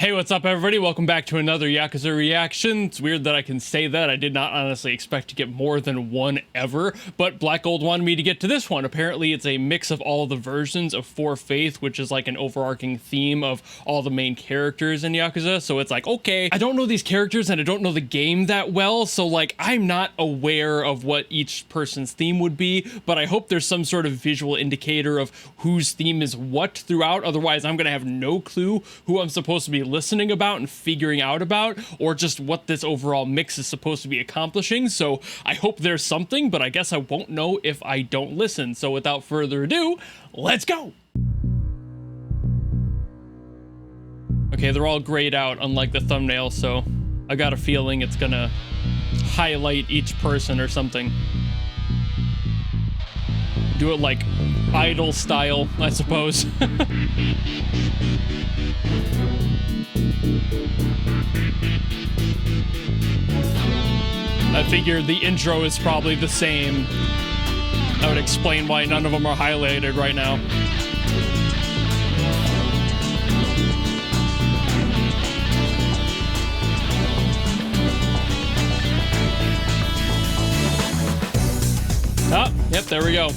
Hey, what's up, everybody? Welcome back to another Yakuza reaction. It's weird that I can say that. I did not honestly expect to get more than one ever, but Black Gold wanted me to get to this one. Apparently, it's a mix of all the versions of Four Faith, which is like an overarching theme of all the main characters in Yakuza. So it's like, okay, I don't know these characters and I don't know the game that well, so like, I'm not aware of what each person's theme would be, but I hope there's some sort of visual indicator of whose theme is what throughout. Otherwise, I'm gonna have no clue who I'm supposed to be listening about and figuring out about, or just what this overall mix is supposed to be accomplishing. So I hope there's something, but I guess I won't know if I don't listen. So without further ado, let's go. Okay, they're all grayed out, unlike the thumbnail, so I got a feeling it's gonna highlight each person or something. Do it like Idol style, I suppose. I figured the intro is probably the same. That would explain why none of them are highlighted right now. Oh, yep, there we go.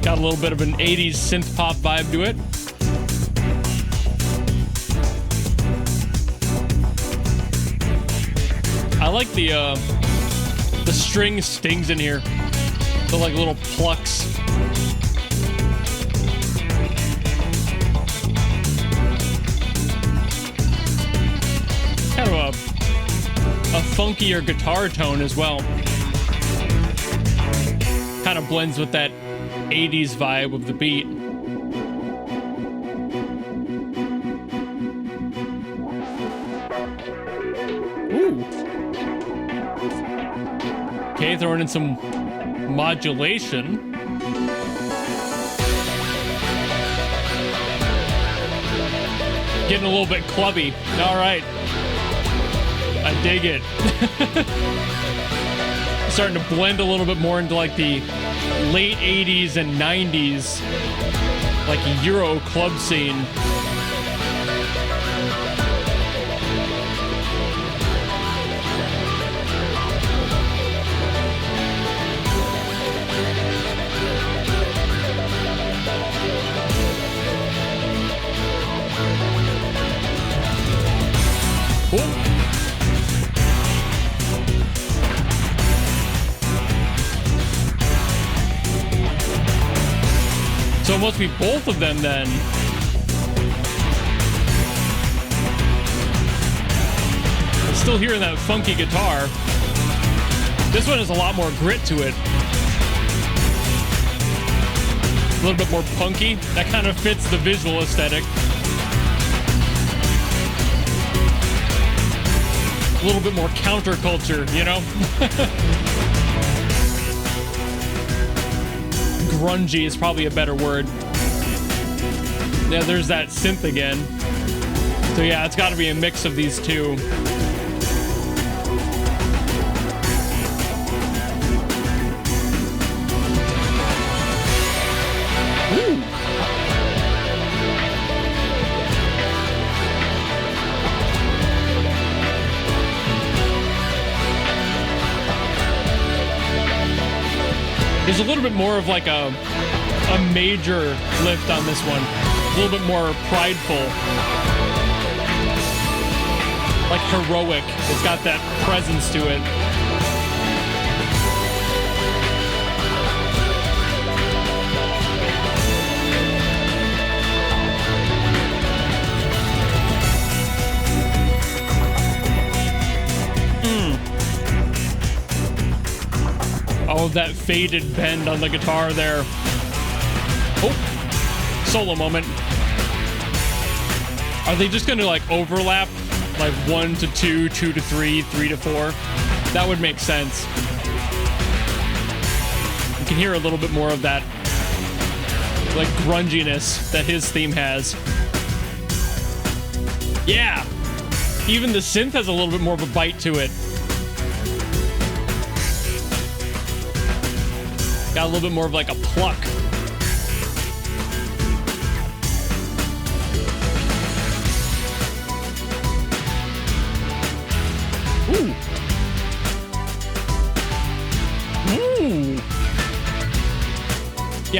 Got a little bit of an 80s synth pop vibe to it. I like the string stings in here. They're like little plucks. Kind of a funkier guitar tone as well. Kind of blends with that 80s vibe of the beat. Ooh. Okay, throwing in some modulation. Getting a little bit clubby. All right. I dig it. Starting to blend a little bit more into like the late 80s and 90s, like Euro club scene. Cool. So it must be both of them then. I'm still hearing that funky guitar. This one has a lot more grit to it. A little bit more punky. That kind of fits the visual aesthetic. A little bit more counterculture, you know? Grungy is probably a better word. Yeah, there's that synth again. So yeah, it's got to be a mix of these two. Ooh. There's a little bit more of like a major lift on this one. A little bit more prideful. Like heroic. It's got that presence to it. Oh, that faded bend on the guitar there. Oh, solo moment. Are they just gonna like overlap? Like 1 to 2, 2 to 3, 3 to 4? That would make sense. You can hear a little bit more of that like grunginess that his theme has. Yeah! Even the synth has a little bit more of a bite to it. Got a little bit more of like a pluck.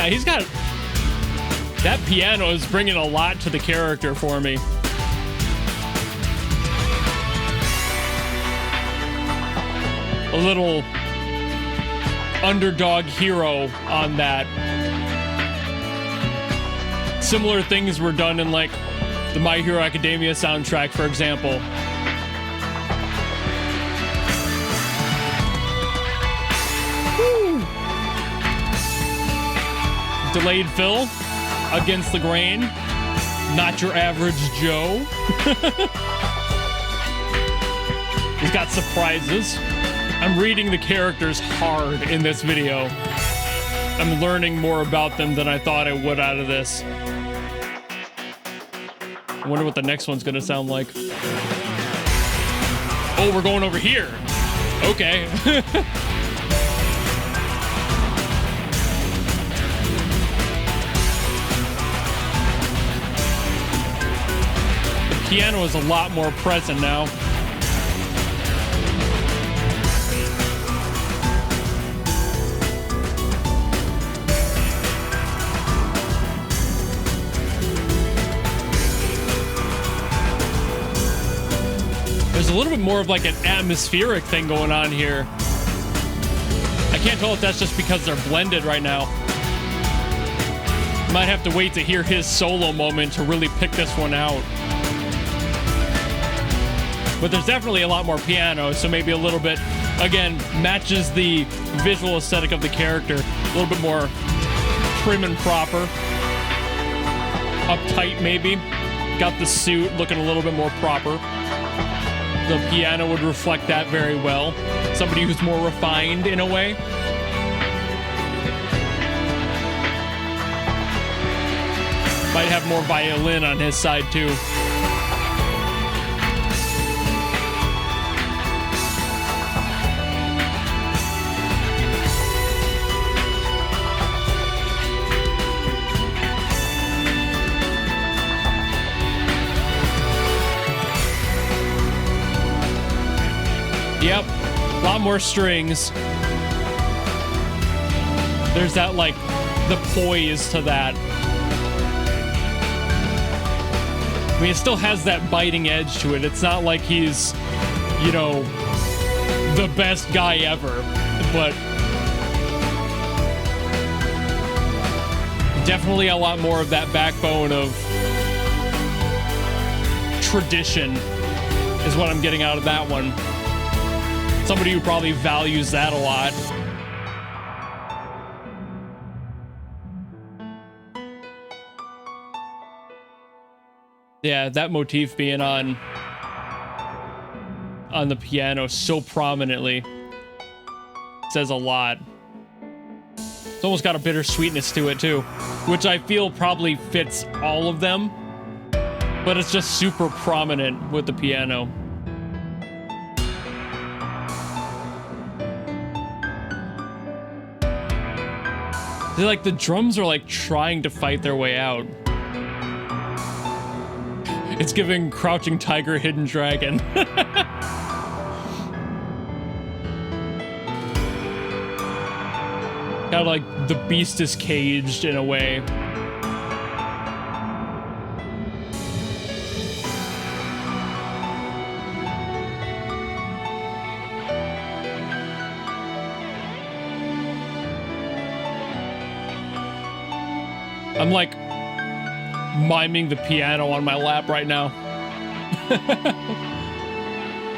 Yeah, he's got... That piano is bringing a lot to the character for me. A little underdog hero on that. Similar things were done in, like, the My Hero Academia soundtrack, for example. Woo. Delayed fill against the grain. Not your average Joe. He's got surprises. I'm reading the characters hard in this video. I'm learning more about them than I thought I would out of this. I wonder what the next one's gonna sound like. Oh, we're going over here. Okay. The piano is a lot more present now. There's a little bit more of like an atmospheric thing going on here. I can't tell if that's just because they're blended right now. Might have to wait to hear his solo moment to really pick this one out. But there's definitely a lot more piano, so maybe a little bit, again, matches the visual aesthetic of the character. A little bit more prim and proper. Uptight, maybe. Got the suit looking a little bit more proper. The piano would reflect that very well. Somebody who's more refined in a way. Might have more violin on his side too. Yep, a lot more strings. There's that, like, the poise to that. I mean, it still has that biting edge to it. It's not like he's, you know, the best guy ever, but definitely a lot more of that backbone of tradition is what I'm getting out of that one. Somebody who probably values that a lot. Yeah, that motif being on the piano so prominently says a lot. It's almost got a bittersweetness to it too, which I feel probably fits all of them, but it's just super prominent with the piano. Like the drums are like trying to fight their way out. It's giving Crouching Tiger, Hidden Dragon. Kind of like the beast is caged in a way. I'm like miming the piano on my lap right now.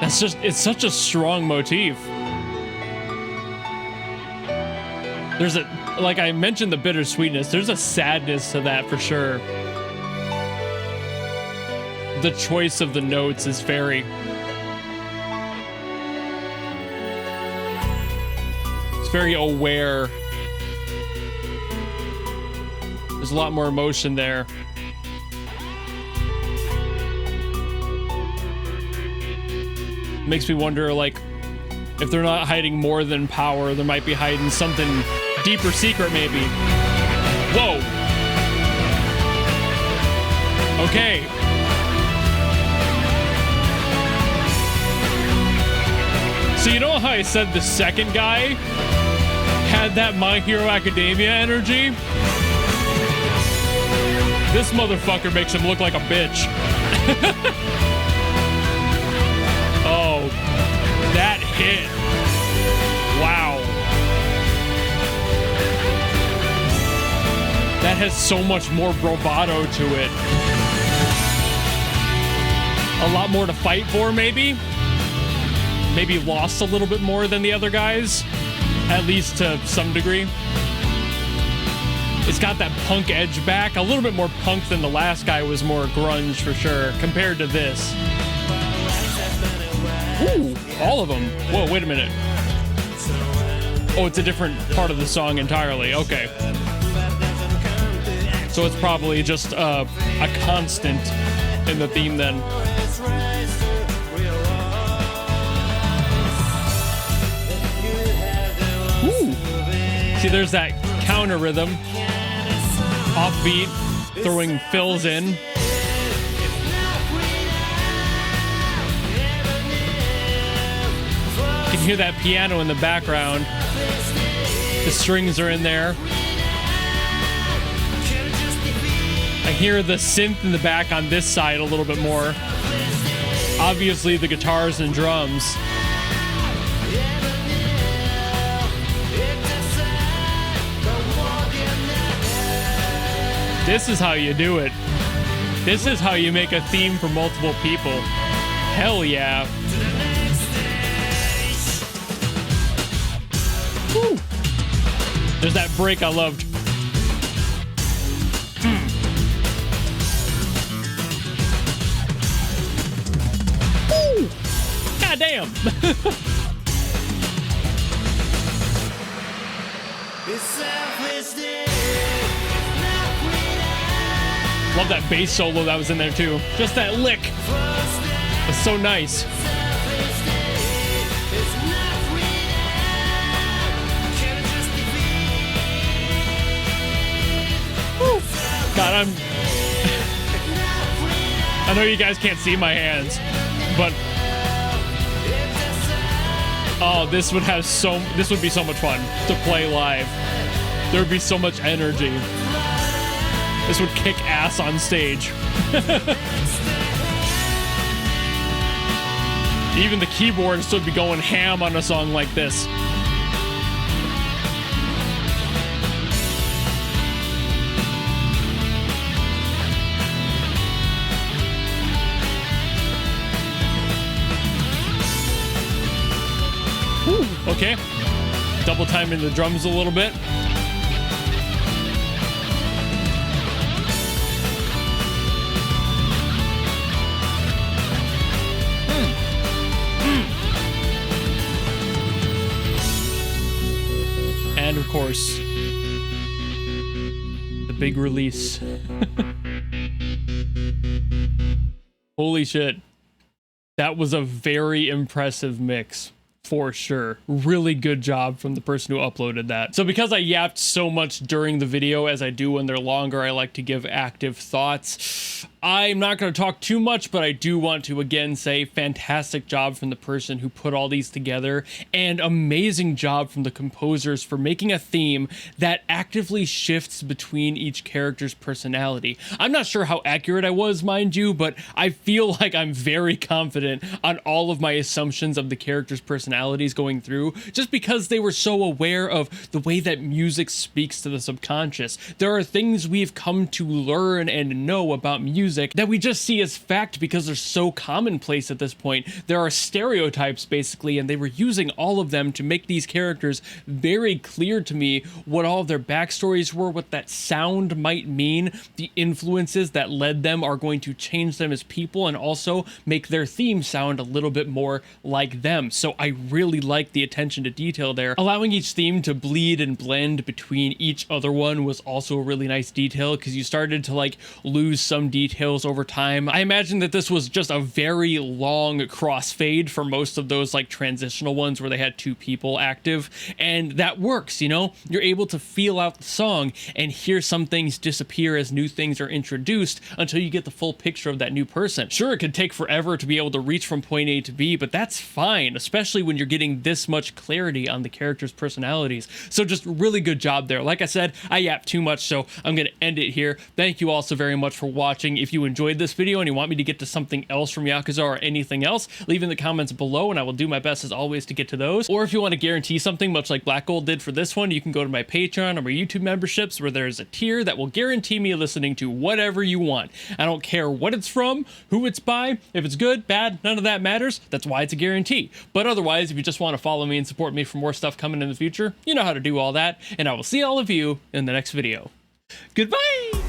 That's just, it's such a strong motif. There's a, like I mentioned the bittersweetness, there's a sadness to that for sure. The choice of the notes is very... It's very aware. There's a lot more emotion there. Makes me wonder, like, if they're not hiding more than power, they might be hiding something deeper secret, maybe. Whoa. Okay. So you know how I said the second guy had that My Hero Academia energy. This motherfucker makes him look like a bitch. Oh, that hit. Wow. That has so much more bravado to it. A lot more to fight for, maybe? Maybe lost a little bit more than the other guys, at least to some degree. It's got that punk edge back, a little bit more punk than the last guy was more grunge for sure, compared to this. Ooh, all of them. Whoa, wait a minute. Oh, it's a different part of the song entirely. Okay. So it's probably just a constant in the theme then. Ooh. See, there's that counter rhythm. Offbeat, throwing fills in. You can hear that piano in the background. The strings are in there. I hear the synth in the back on this side a little bit more. Obviously the guitars and drums. This is how you do it. This is how you make a theme for multiple people. Hell yeah. Woo. There's that break I loved. Woo. God damn. Love that bass solo that was in there too. Just that lick. It's so nice. Woo. God, I know you guys can't see my hands, but oh, this would be so much fun to play live. There would be so much energy. This would kick ass on stage. Even the keyboards would be going ham on a song like this. Whew, okay. Double timing the drums a little bit. And of course, the big release. Holy shit. That was a very impressive mix. For sure. Really good job from the person who uploaded that. So because I yapped so much during the video, as I do when they're longer, I like to give active thoughts. I'm not going to talk too much, but I do want to again say fantastic job from the person who put all these together, and amazing job from the composers for making a theme that actively shifts between each character's personality. I'm not sure how accurate I was, mind you, but I feel like I'm very confident on all of my assumptions of the character's personalities going through, just because they were so aware of the way that music speaks to the subconscious. There are things we've come to learn and know about music that we just see as fact because they're so commonplace at this point. There are stereotypes basically, and they were using all of them to make these characters very clear to me what all of their backstories were, what that sound might mean, the influences that led them are going to change them as people, and also make their theme sound a little bit more like them. So I really like the attention to detail there. Allowing each theme to bleed and blend between each other one was also a really nice detail, because you started to like lose some details over time. I imagine that this was just a very long crossfade for most of those like transitional ones where they had two people active, and that works, you know? You're able to feel out the song and hear some things disappear as new things are introduced until you get the full picture of that new person. Sure, it could take forever to be able to reach from point A to B, but that's fine, especially when when you're getting this much clarity on the characters' personalities. So just really good job there. Like I said, I yapped too much, so I'm going to end it here. Thank you all so very much for watching. If you enjoyed this video and you want me to get to something else from Yakuza or anything else, leave in the comments below and I will do my best as always to get to those. Or if you want to guarantee something much like Black Gold did for this one, you can go to my Patreon or my YouTube memberships where there's a tier that will guarantee me listening to whatever you want. I don't care what it's from, who it's by, if it's good, bad, none of that matters. That's why it's a guarantee. But otherwise, if you just want to follow me and support me for more stuff coming in the future, you know how to do all that, and I will see all of you in the next video. Goodbye!